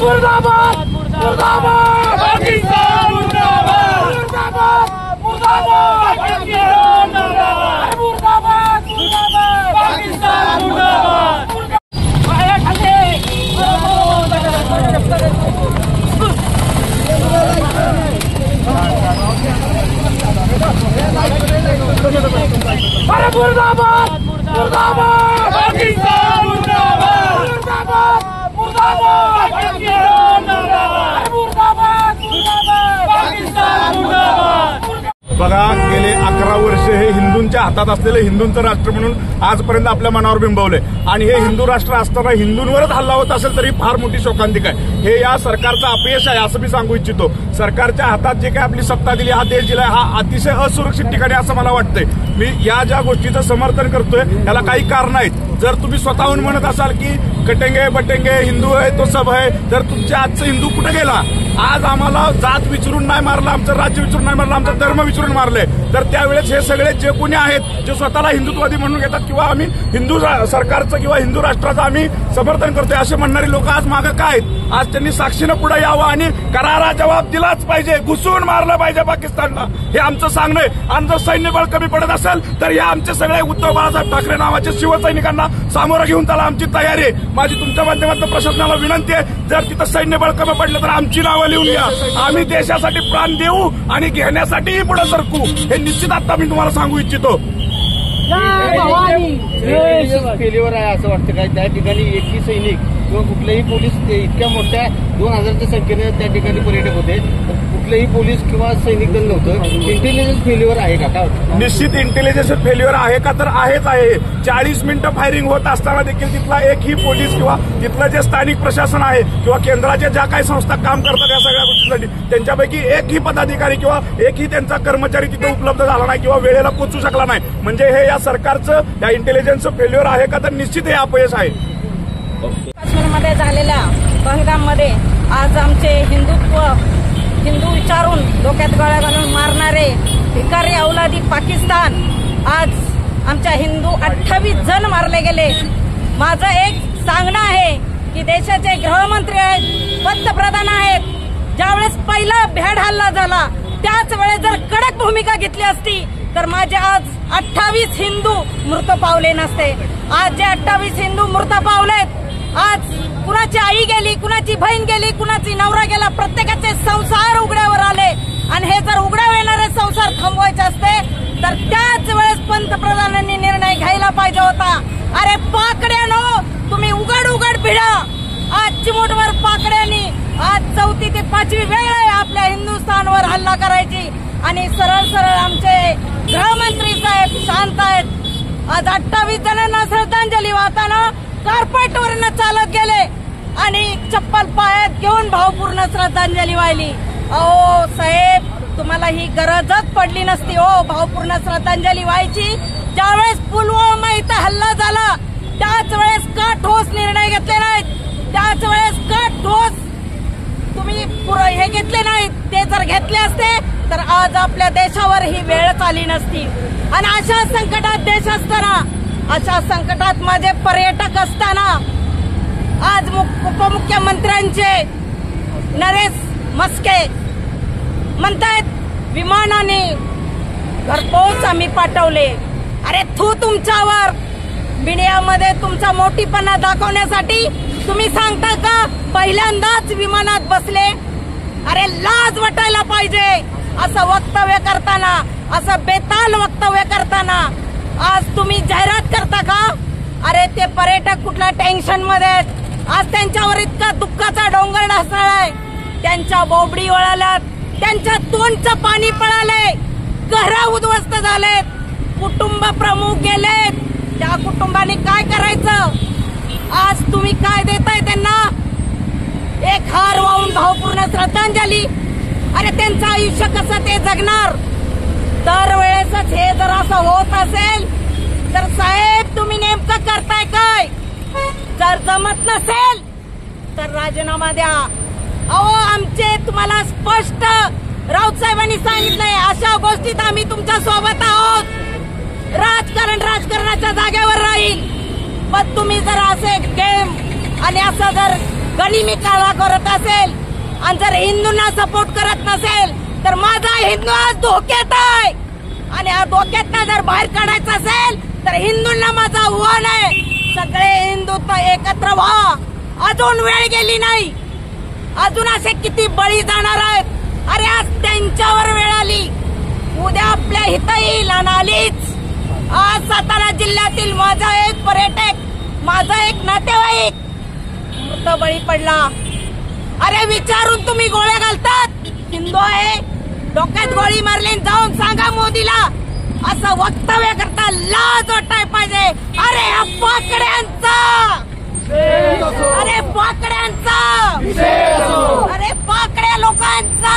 मुर्दाबाद मुर्दाबाद पाकिस्तान मुर्दाबाद मुर्दाबाद मुर्दाबाद पाकिस्तान मुर्दाबाद मुर्दाबाद मुर्दाबाद पाकिस्तान मुर्दाबाद मुर्दाबाद मुर्दाबाद पाकिस्तान मुर्दाबाद मुर्दाबाद मुर्दाबाद पाकिस्तान मुर्दाबाद मुर्दाबाद मुर्दाबाद पाकिस्तान मुर्दाबाद। बघा, गेले 11 वर्ष हे हिंदूंच्या हातात असलेलं हिंदूंचं राष्ट्र म्हणून आजपर्यंत आपल्या मनावर बिंबवलंय आणि हे हिंदू राष्ट्र असताना हिंदूंवरच हल्ला होत असेल तरी फार मोठी शोकांतिक आहे। हे या सरकारचं अपयश आहे असं मी सांगू इच्छितो। सरकारच्या हातात जे काही आपली सत्ता दिली, हा देश दिलाय, हा अतिशय असुरक्षित ठिकाणी असं मला वाटतंय। मी या ज्या गोष्टीचं समर्थन करतोय त्याला काही कारण आहेत। जर तुम्ही स्वतःहून म्हणत असाल की कटेंगे बटेंगे हिंदू आहे तो सब आहे, तर तुमच्या आजचं हिंदू कुठे गेला? आज आम्हाला जात विचारून नाही मारलं, आमचं राज्य विचारून नाही मारलं, आमचा धर्म विचारून मारलंय। तर त्यावेळेस हे सगळे जे कोणी आहेत जे स्वतःला हिंदुत्ववादी म्हणून घेतात किंवा आम्ही हिंदू सरकारचं किंवा हिंदू राष्ट्राचं आम्ही समर्थन करतोय असे म्हणणारे लोक आज मागं काय आहेत? आज त्यांनी साक्षीनं पुढे यावं आणि करारा जबाब दिलाच पाहिजे, घुसून मारलं पाहिजे पाकिस्तानला, हे आमचं सांगणं आहे। आणि जर सैन्यबळ कमी पडत असेल तर या आमचे सगळे उद्धव बाळासाहेब ठाकरे नावाचे शिवसैनिकांना सामोरं घेऊन त्याला आमची तयारी आहे। माझी तुमच्या माध्यमातून प्रशासनाला विनंती आहे, जर तिथं सैन्यबळ कमी पडलं तर आमची नावं लिहून घ्या, आम्ही देशासाठी प्राण देऊ आणि घेण्यासाठीही पुढे सरकू, हे निश्चित आता मी तुम्हाला सांगू इच्छितो। फेल्युअर आहे असं वाटतं काय? त्या ठिकाणी एकही सैनिक किंवा कुठलेही पोलीस इतक्या मोठ्या 2000च्या संख्येने त्या ठिकाणी पर्यटक होते, कुठलेही पोलीस किंवा सैनिक दल नव्हतं। इंटेलिजन्स फेल्युअर आहे का? काय निश्चित इंटेलिजन्स फेल्युअर आहे का? तर आहेच आहे। 40 मिनिटं फायरिंग होत असताना देखील तिथला एकही पोलीस किंवा तिथलं जे स्थानिक प्रशासन आहे किंवा केंद्राच्या ज्या काही संस्था काम करतात या सगळ्या गोष्टीसाठी त्यांच्यापैकी एकही पदाधिकारी किंवा एकही त्यांचा कर्मचारी तिथे उपलब्ध झाला नाही किंवा वेळेला पोहोचू शकला नाही, म्हणजे हे या सरकारचं या इंटेलिजन्सचं फेल्युअर आहे का? तर निश्चित हे अपयश आहे। काश्मीरमध्ये झालेल्या पहलगाममध्ये आज आमचे हिंदू विचारून डोक्यात गोळ्या घालून मारणारे भिकारी औलादी पाकिस्तान, आज आमच्या हिंदू 28 जण मारले गेले। माझं एक सांगणं आहे की देशाचे गृहमंत्री आहेत, पंतप्रधान आहेत, ज्यावेळेस पहिला भ्याड हल्ला झाला त्याच वेळेस जर कडक भूमिका घेतली असती तर माझे आज 28 हिंदू मृत पावले नसते। आज जे 28 हिंदू मृत पावलेत, आज कुणाची आई गेली, कुणाची बहीण गेली, कुणाची नवरा गेला, प्रत्येकाचे संसार उघड्यावर आले आणि हे जर उघड्यावर येणारे संसार थांबवायचे असते तर त्याच वेळेस पंतप्रधानांनी निर्णय घ्यायला पाहिजे होता। अरे पाकड्यानो, तुम्ही उघड भिडा। आज चिमूटभर पाकड्यांनी आज 4थी ते 5वी वेळ आहे आपल्या हिंदुस्थानवर हल्ला करायची आणि सरळ आमचे गृहमंत्री साहेब शांत आहेत। आज 28 जणांना श्रद्धांजली वाहताना कार्पेटवरनं चालत गेले आणि चप्पल पायात घेऊन भावपूर्ण श्रद्धांजली वाहिली। अहो साहेब, तुम्हाला ही गरजच पडली नसती हो भावपूर्ण श्रद्धांजली व्हायची। ज्यावेळेस पुलवामा इथं हल्ला झाला त्याच वेळेस का ठोस निर्णय घेतले नाहीत? त्याच वेळेस का ठोस तुम्ही हे घेतले नाहीत? ते जर घेतले असते तर आज आपल्या देशावर ही वेळच आली नसती। आणि अशा संकटात देश असताना, अशा संकटात माझे पर्यटक असताना आज उपमुख्यमंत्र्यांचे नरेश मस्के म्हणतायत विमानाने घरपोच आम्ही पाठवले। अरे तुमच्यावर मीडियामध्ये तुमचा मोठीपणा दाखवण्यासाठी तुम्ही सांगता का पहिल्यांदाच विमानात बसले? अरे लाज वाटायला पाहिजे असं वक्तव्य करताना, असं बेताल वक्तव्य करताना आज तुम्ही जाहिरात करता का? अरे ते पर्यटक कुठल्या टेन्शन मध्ये आहेत? आज त्यांच्यावर इतका दुःखाचा डोंगर ढासळलाय, त्यांच्या बोबडी वळाल्यात, त्यांच्या तोंडचं पाणी पळालंय, घरं उद्ध्वस्त झालेत, कुटुंब प्रमुख गेलेत, त्या कुटुंबाने काय करायचं? आज तुम्ही काय देताय त्यांना? एक हार वाहून भावपूर्ण श्रद्धांजली। अरे त्यांचं आयुष्य कसं ते जगणार? दरवेळेसच हे जर असं होत असेल तर साहेब तुम्ही नेमकं करताय काय? जर जमत नसेल तर राजीनामा द्या। अहो आमचे तुम्हाला स्पष्ट राऊत साहेबांनी सांगितलंय अशा गोष्टीत आम्ही तुमच्या सोबत आहोत. राजकारण राजकारणाच्या जागेवर राहील. पण तुम्ही जर असे गेम आणि असं जर गनिमी काळा करत असेल आणि जर हिंदूंना सपोर्ट करत नसेल तर माझा हिंदू आज धोक्यात आहे. आणि हा धोक्यात जर बाहेर काढायचा असेल तर हिंदूंना माझा आव्हान आहे, सगळे हिंदुत्व एकत्र व्हा. अजून वेळ गेली नाही. अजून असे किती बळी जाणार आहेत. अरे आज त्यांच्यावर वेळ आली, उद्या आपल्या हित येईल आणि आलीच. आज सातारा जिल्ह्यातील माझा एक पर्यटक, माझा एक नातेवाईक मृत बळी पडला. अरे विचारून तुम्ही गोळ्या घालतात. हिंदू आहे, डोक्यात गोळी मारली, जाऊन सांगा मोदीला. असं वक्तव्य करता लाज वाटाय पाहिजे. अरे हा पाकड्यांचा, अरे पाकड्यांचा, अरे पाकड्या लोकांचा